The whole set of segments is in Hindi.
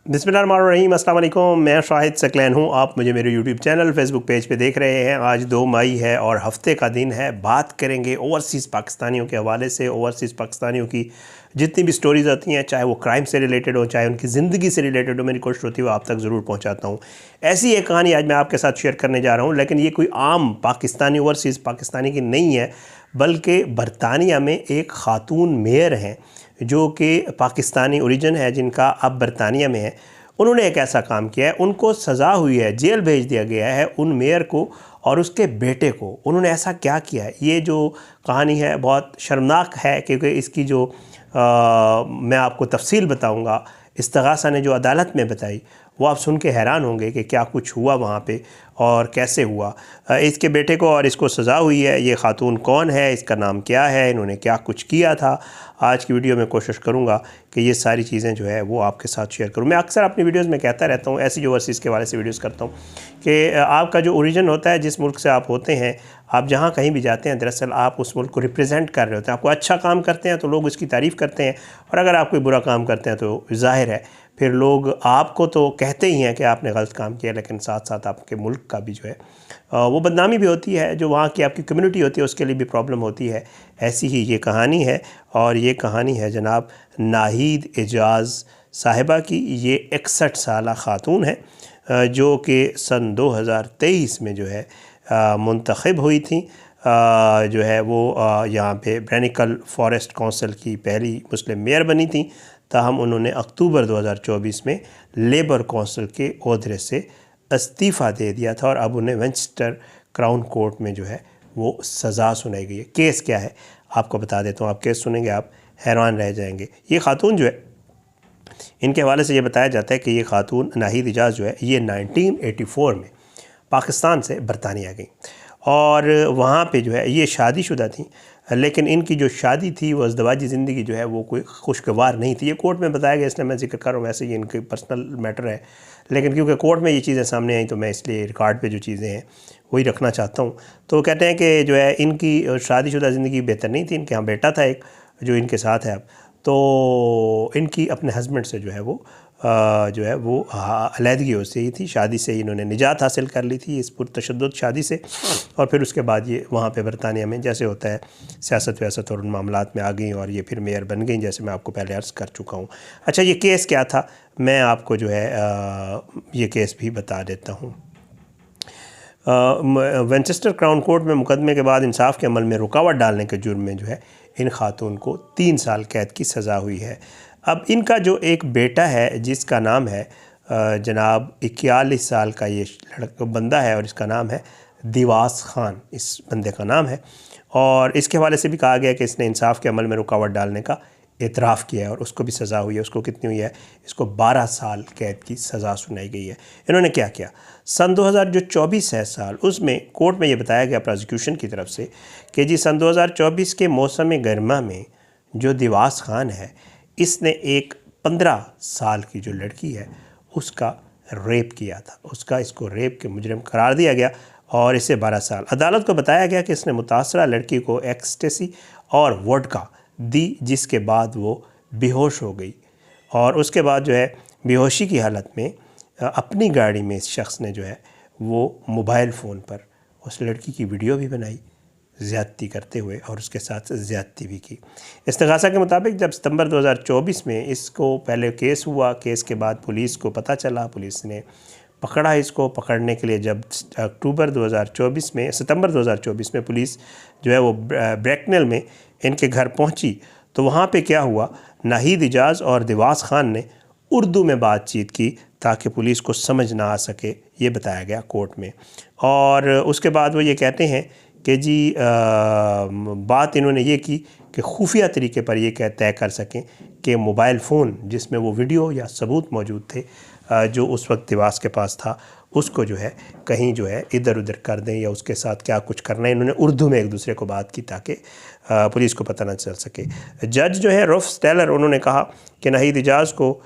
बिस्मिल्लाहिर्रहमानिर्रहीम, अस्सलाम वालेकुम। मैं शाहिद सकलैन हूँ। आप मुझे मेरे यूट्यूब चैनल फेसबुक पेज पे देख रहे हैं। आज 2 मई है और हफ्ते का दिन है। बात करेंगे ओवरसीज़ पाकिस्तानियों के हवाले से। ओवरसीज़ पाकिस्तानियों की जितनी भी स्टोरीज़ आती हैं, चाहे वो क्राइम से रिलेटेड हो, चाहे उनकी ज़िंदगी से रिलेटेड हो, मेरी कोशिश होती है वो आप तक ज़रूर पहुँचाता हूँ। ऐसी एक कहानी आज मैं आपके साथ शेयर करने जा रहा हूँ, लेकिन ये कोई आम पाकिस्तानी ओवरसीज़ पाकिस्तानी की नहीं है, बल्कि बरतानिया में एक ख़ातून मेयर हैं जो कि पाकिस्तानी ओरिजिन है, जिनका अब बरतानिया में है। उन्होंने एक ऐसा काम किया है, उनको सज़ा हुई है, जेल भेज दिया गया है उन मेयर को और उसके बेटे को। उन्होंने ऐसा क्या किया है, ये जो कहानी है बहुत शर्मनाक है, क्योंकि इसकी जो मैं आपको तफसील बताऊंगा। इस्तग़ासा ने जो अदालत में बताई वो आप सुन के हैरान होंगे कि क्या कुछ हुआ वहाँ पे और कैसे हुआ। इसके बेटे को और इसको सज़ा हुई है। ये ख़ातून कौन है, इसका नाम क्या है, इन्होंने क्या कुछ किया था, आज की वीडियो में कोशिश करूँगा कि ये सारी चीज़ें जो है वो आपके साथ शेयर करूँ। मैं अक्सर अपनी वीडियोज़ में कहता रहता हूँ, ऐसी ओवरसीज़ के वाले से वीडियोज़ करता हूँ कि आपका जो ओरिजिन होता है, जिस मुल्क से आप होते हैं, आप जहाँ कहीं भी जाते हैं, दरअसल आप उस मुल्क को रिप्रेजेंट कर रहे होते हैं। आपको अच्छा काम करते हैं तो लोग उसकी तारीफ़ करते हैं, और अगर आप कोई बुरा काम करते हैं तो ज़ाहिर है फिर लोग आपको तो कहते ही हैं कि आपने गलत काम किया, लेकिन साथ साथ आपके मुल्क का भी जो है वो बदनामी भी होती है। जो वहाँ की आपकी कम्युनिटी होती है उसके लिए भी प्रॉब्लम होती है। ऐसी ही ये कहानी है, और ये कहानी है जनाब नाहीद एजाज़ साहिबा की। ये 61 साला ख़ातून है जो कि सन 2023 में जो है मुंतखब हुई थी। जो है वो यहाँ पे ब्रैनिकल फॉरेस्ट काउंसिल की पहली मुस्लिम मेयर बनी थी। ताहम उन्होंने अक्टूबर 2024 में लेबर काउंसिल के ओहदे से इस्तीफ़ा दे दिया था, और अब उन्हें वेंचस्टर क्राउन कोर्ट में जो है वो सज़ा सुनाई गई है। केस क्या है आपको बता देता हूँ, आप केस सुनेंगे आप हैरान रह जाएंगे। ये ख़ातून जो है, इनके हवाले से ये बताया जाता है कि ये ख़ातून नाहीद एजाज़ जो है, ये 1984 में पाकिस्तान से बरतानिया गई, और वहाँ पे जो है ये शादीशुदा थी, लेकिन इनकी जो शादी थी वो अज़दवाजी ज़िंदगी जो है वो कोई खुशगवार नहीं थी। ये कोर्ट में बताया गया, इसलिए मैं जिक्र कर रहा हूँ। वैसे ये इनके पर्सनल मैटर है, लेकिन क्योंकि कोर्ट में ये चीज़ें सामने आई तो मैं इसलिए रिकॉर्ड पे जो चीज़ें हैं वही रखना चाहता हूँ। तो कहते हैं कि जो है इनकी शादीशुदा ज़िंदगी बेहतर नहीं थी। इनके यहाँ बेटा था एक जो इनके साथ है अब, तो इनकी अपने हस्बैंड से जो है वो जो है वो अलहदगी हो ही थी। शादी से इन्होंने निजात हासिल कर ली थी, इस पुरतशद्दुद शादी से, और फिर उसके बाद ये वहाँ पे बरतानिया में जैसे होता है सियासत व्यासत और उन मामलात में आ गई, और ये फिर मेयर बन गई, जैसे मैं आपको पहले अर्ज़ कर चुका हूँ। अच्छा, ये केस क्या था, मैं आपको जो है ये केस भी बता देता हूँ। वेंचेस्टर क्राउन कोर्ट में मुकदमे के बाद इंसाफ के अमल में रुकावट डालने के जुर्म में जो है इन खातून को 3 साल कैद की सज़ा हुई है। अब इनका जो एक बेटा है जिसका नाम है जनाब 41 साल का ये लड़का बंदा है, और इसका नाम है दिवास खान, इस बंदे का नाम है। और इसके हवाले से भी कहा गया कि इसने इंसाफ के अमल में रुकावट डालने का एतराफ़ किया है, और उसको भी सज़ा हुई है। उसको कितनी हुई है, इसको 12 साल कैद की सज़ा सुनाई गई है। इन्होंने क्या किया, सन 2024 है साल, उसमें कोर्ट में ये बताया गया प्रोसिक्यूशन की तरफ से कि जी सन 2024 के मौसम गर्मा में जो दिवास खान है, इसने एक 15 साल की जो लड़की है उसका रेप किया था। उसका इसको रेप के मुजरिम करार दिया गया और इसे 12 साल। अदालत को बताया गया कि इसने मुतासरा लड़की को एक्सटेसी और वोडका दी, जिसके बाद वो बेहोश हो गई, और उसके बाद जो है बेहोशी की हालत में अपनी गाड़ी में इस शख्स ने जो है वो मोबाइल फ़ोन पर उस लड़की की वीडियो भी बनाई ज़्यादती करते हुए, और उसके साथ ज़्यादती भी की। इस्तग़ासा के मुताबिक जब सितंबर 2024 में इसको पहले केस हुआ, केस के बाद पुलिस को पता चला, पुलिस ने पकड़ा इसको। पकड़ने के लिए जब सितंबर 2024 में पुलिस जो है वो ब्रैकनल में इनके घर पहुंची, तो वहाँ पे क्या हुआ, नाहीद एजाज़ और दिवास खान ने उर्दू में बातचीत की ताकि पुलिस को समझ ना आ सके, ये बताया गया कोर्ट में। और उसके बाद वो ये कहते हैं कि जी बात इन्होंने ये की कि खुफिया तरीके पर ये तय कर सकें कि मोबाइल फ़ोन जिसमें वो वीडियो या सबूत मौजूद थे जो उस वक्त दिवास के पास था, उसको जो है कहीं जो है इधर उधर कर दें या उसके साथ क्या कुछ करना है। इन्होंने उर्दू में एक दूसरे को बात की ताकि पुलिस को पता ना चल सके। जज जो है रुफ स्टेलर, उन्होंने कहा कि नाहीद एजाज़ को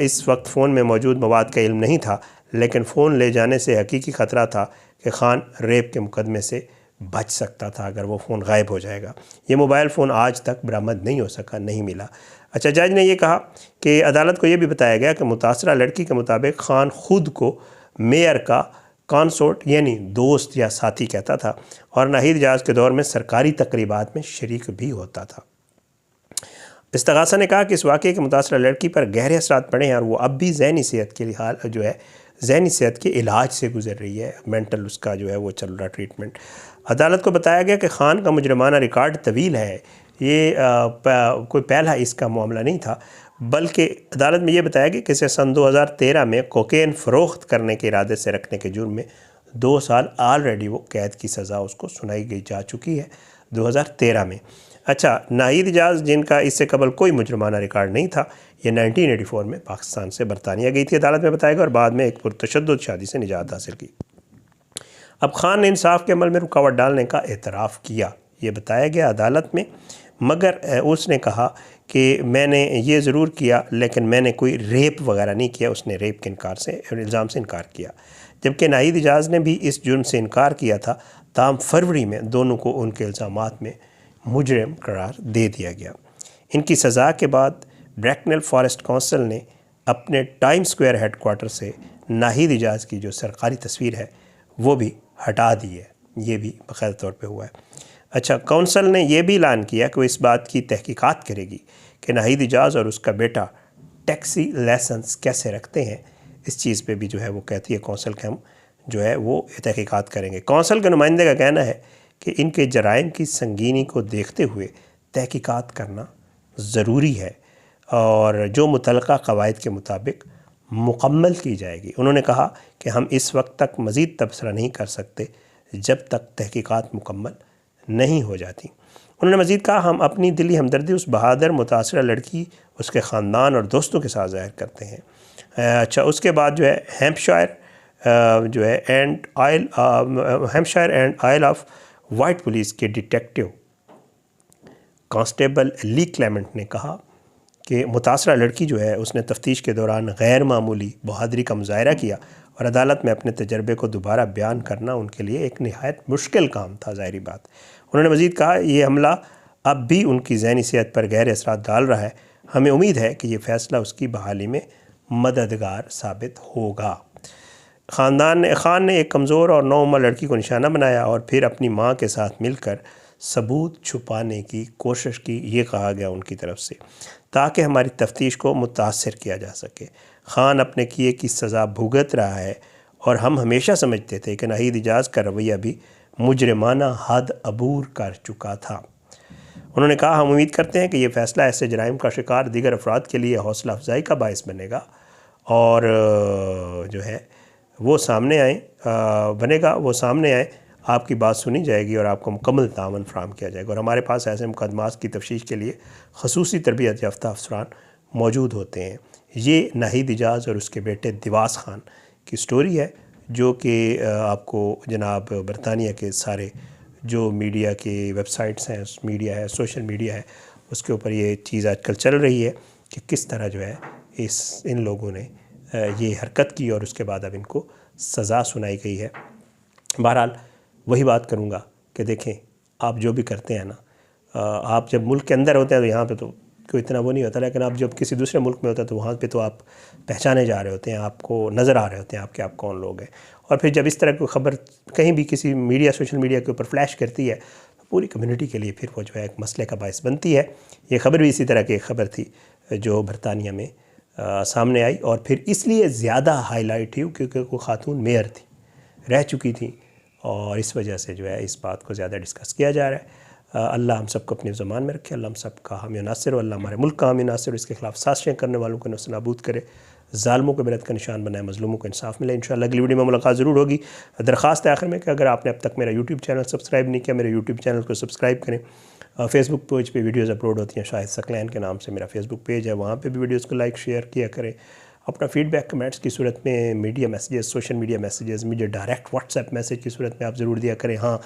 इस वक्त फ़ोन में मौजूद मवाद का इल्म नहीं था, लेकिन फ़ोन ले जाने से हकीकी ख़तरा था कि खान रेप के मुकदमे से बच सकता था अगर वो फ़ोन गायब हो जाएगा। ये मोबाइल फ़ोन आज तक बरामद नहीं हो सका, नहीं मिला। अच्छा, जज ने यह कहा कि अदालत को यह भी बताया गया कि मुतासरा लड़की के मुताबिक खान खुद को मेयर का कॉन्सोर्ट यानी दोस्त या साथी कहता था और नाहिद इजाज़ के दौर में सरकारी तकरीबात में शरीक भी होता था। इस्तगासा ने कहा कि इस वाक़े के मुतासरा लड़की पर गहरे असरात पड़े हैं और वो अब भी ज़हनी सेहत के लिए जो है ज़हनी सेहत के इलाज से गुजर रही है, मेंटल उसका जो है वो चल रहा ट्रीटमेंट। अदालत को बताया गया कि खान का मुजरमाना रिकॉर्ड तवील है, ये कोई पहला इसका मामला नहीं था, बल्कि अदालत में ये बताया गया कि इसे सन 2013 में कोकेन फ़रोख्त करने के इरादे से रखने के जुर्म में 2 साल ऑलरेडी वो कैद की सज़ा उसको सुनाई गई जा चुकी है 2013 में। अच्छा, नाहिद इजाज़ जिनका इससे कबल कोई मुजरमाना रिकॉर्ड नहीं था, ये 1984 में पाकिस्तान से बरतानिया गई थी, अदालत में बताया गया, और बाद में एक पुरतशद्दुद शादी से निजात हासिल की। अब खान ने इंसाफ के अमल में रुकावट डालने का एतराफ़ किया, ये बताया गया अदालत में, मगर उसने कहा कि मैंने ये ज़रूर किया लेकिन मैंने कोई रेप वगैरह नहीं किया। उसने रेप के इल्ज़ाम से इनकार किया, जबकि नाहिद इजाज़ ने भी इस जुर्म से इनकार किया था। ताहम फरवरी में दोनों को उनके इल्ज़ामात में मुजरिम करार दे दिया गया। इनकी सज़ा के बाद ब्रैकनेल फॉरेस्ट काउंसिल ने अपने टाइम स्क्वायर हेडक्वार्टर से नाहिद इजाज़ की जो सरकारी तस्वीर है वो भी हटा दी है, ये भी बाकायदा तौर पे हुआ है। अच्छा, काउंसिल ने यह भी ऐलान किया कि वो इस बात की तहकीकात करेगी कि नाहिद इजाज़ और उसका बेटा टैक्सी लाइसेंस कैसे रखते हैं। इस चीज़ पे भी जो है वो कहती है काउंसिल के हम जो है वो तहकीकात करेंगे। काउंसिल के नुमाइंदे का कहना है कि इनके जराइम की संगीनी को देखते हुए तहकीकात करना ज़रूरी है और जो मुतलका कवायद के मुताबिक मुकम्मल की जाएगी। उन्होंने कहा कि हम इस वक्त तक मज़ीद तबसरा नहीं कर सकते जब तक तहकीकात मुकम्मल नहीं हो जाती। उन्होंने मज़ीद कहा, हम अपनी दिली हमदर्दी उस बहादुर मुतासरा लड़की, उसके ख़ानदान और दोस्तों के साथ ज़ाहिर करते हैं। अच्छा, उसके बाद जो है हैम्पशायर जो है Hampshire and Isle of Wight police के डिटेक्टिव कांस्टेबल ली क्लेमेंट ने कहा कि मुतासरा लड़की जो है उसने तफ्तीश के दौरान गैर मामूली बहादुरी का मुजाहरा किया और अदालत में अपने तजर्बे को दोबारा बयान करना उनके लिए एक नहायत मुश्किल काम था, ज़ाहिरी बात। उन्होंने मज़ीद कहा, ये हमला अब भी उनकी ज़हनी सेहत पर गहरे असरात डाल रहा है। हमें उम्मीद है कि ये फ़ैसला उसकी बहाली में मददगार साबित होगा। खान ने एक कमज़ोर और नौउम्र लड़की को निशाना बनाया और फिर अपनी माँ के साथ मिलकर सबूत छुपाने की कोशिश की, ये कहा गया उनकी तरफ से, ताकि हमारी तफ्तीश को मुतासर किया जा सके। खान अपने किए की सज़ा भुगत रहा है और हम हमेशा समझते थे कि नाहिद इजाज़ का रवैया भी मुजरिमाना हद अबूर कर चुका था। उन्होंने कहा, हम उम्मीद करते हैं कि ये फ़ैसला ऐसे जराइम का शिकार दीगर अफराद के लिए हौसला अफजाई का बायस बनेगा और जो है वो सामने आए, आपकी बात सुनी जाएगी और आपको मुकम्मल तावन फराहम किया जाएगा। और हमारे पास ऐसे मुकदमात की तफ्तीश के लिए खसूसी तरबियत याफ्ता अफसरान मौजूद होते हैं। ये नाहिद इजाज़ और उसके बेटे दिवास खान की स्टोरी है, जो कि आपको जनाब बरतानिया के सारे जो मीडिया के वेबसाइट्स हैं, मीडिया है, सोशल मीडिया है, उसके ऊपर ये चीज़ आजकल चल रही है कि किस तरह जो है इन लोगों ने ये हरकत की और उसके बाद अब इनको सज़ा सुनाई गई है। बहरहाल वही बात करूँगा कि देखें, आप जो भी करते हैं ना, आप जब मुल्क के अंदर होते हैं तो यहाँ पे तो कोई इतना वो नहीं होता, लेकिन आप जब किसी दूसरे मुल्क में होता है तो वहाँ पे तो आप पहचाने जा रहे होते हैं, आपको नज़र आ रहे होते हैं आप कौन लोग हैं। और फिर जब इस तरह की खबर कहीं भी किसी मीडिया, सोशल मीडिया के ऊपर फ्लैश करती है तो पूरी कम्युनिटी के लिए फिर वो जो है एक मसले का बायस बनती है। ये खबर भी इसी तरह की एक खबर थी जो बरतानिया में सामने आई और फिर इसलिए ज़्यादा हाईलाइट हुई क्योंकि वो खातून मेयर थी, रह चुकी थी, और इस वजह से जो है इस बात को ज़्यादा डिस्कस किया जा रहा है। अल्लाह हम सबको अपने ज़मान में रखे, अल्लाह हम सबका हामी नासिर हो, अल्लाह हमारे मुल्क का हामी नासिर, इसके ख़िलाफ़ साजिशें करने वालों को नस्ल नाबूद करे, ज़ालिमों को इबरत का निशान बनाए, मज़लूमों को इंसाफ मिले। इंशाअल्लाह अगली वीडियो में मुलाकात ज़रूर होगी। दरख्वास्त है आखिर में कि अगर आपने अब तक मेरा यूट्यूब चैनल सब्सक्राइब नहीं किया, मेरे यूट्यूब चैनल को सब्सक्राइब करें। फेसबुक पेज पे वीडियोज़ अपलोड होती हैं, शाहिद सकलैन के नाम से मेरा फेसबुक पेज है, वहाँ पे भी वीडियोज़ को लाइक शेयर किया करें। अपना फीडबैक कमेंट्स की सूरत में, media messages, social media messages, मुझे डायरेक्ट व्हाट्सएप मैसेज की सूरत में आप ज़रूर दिया करें। हाँ,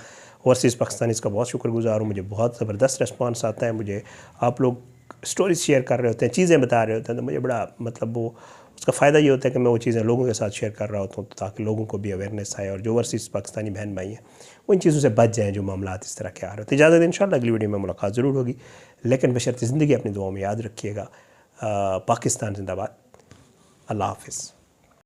ओवरसीज़ पाकिस्तानी इसका बहुत शुक्रगुजार हूँ, मुझे बहुत ज़बरदस्त रिस्पांस आता है। मुझे आप लोग स्टोरीज शेयर कर रहे होते हैं, चीज़ें बता रहे होते हैं, तो मुझे बड़ा मतलब वो उसका फ़ायदा ये होता है कि मैं वो चीज़ें लोगों के साथ शेयर कर रहा होता हूँ ताकि लोगों को भी अवेयरनेस आए और जो ओवरसीज़ पाकिस्तानी बहन भाई हैं वो इन चीज़ों से बच जाएँ जो मामला इस तरह के आ रहे हैं। तो इजाज़त, इंशाअल्लाह अगली वीडियो में मुलाकात ज़रूर होगी, लेकिन बशर्ते ज़िंदगी अपनी दुआओं में याद रखिएगा। पाकिस्तान जिंदाबाद। अल्लाह हाफ़िज़।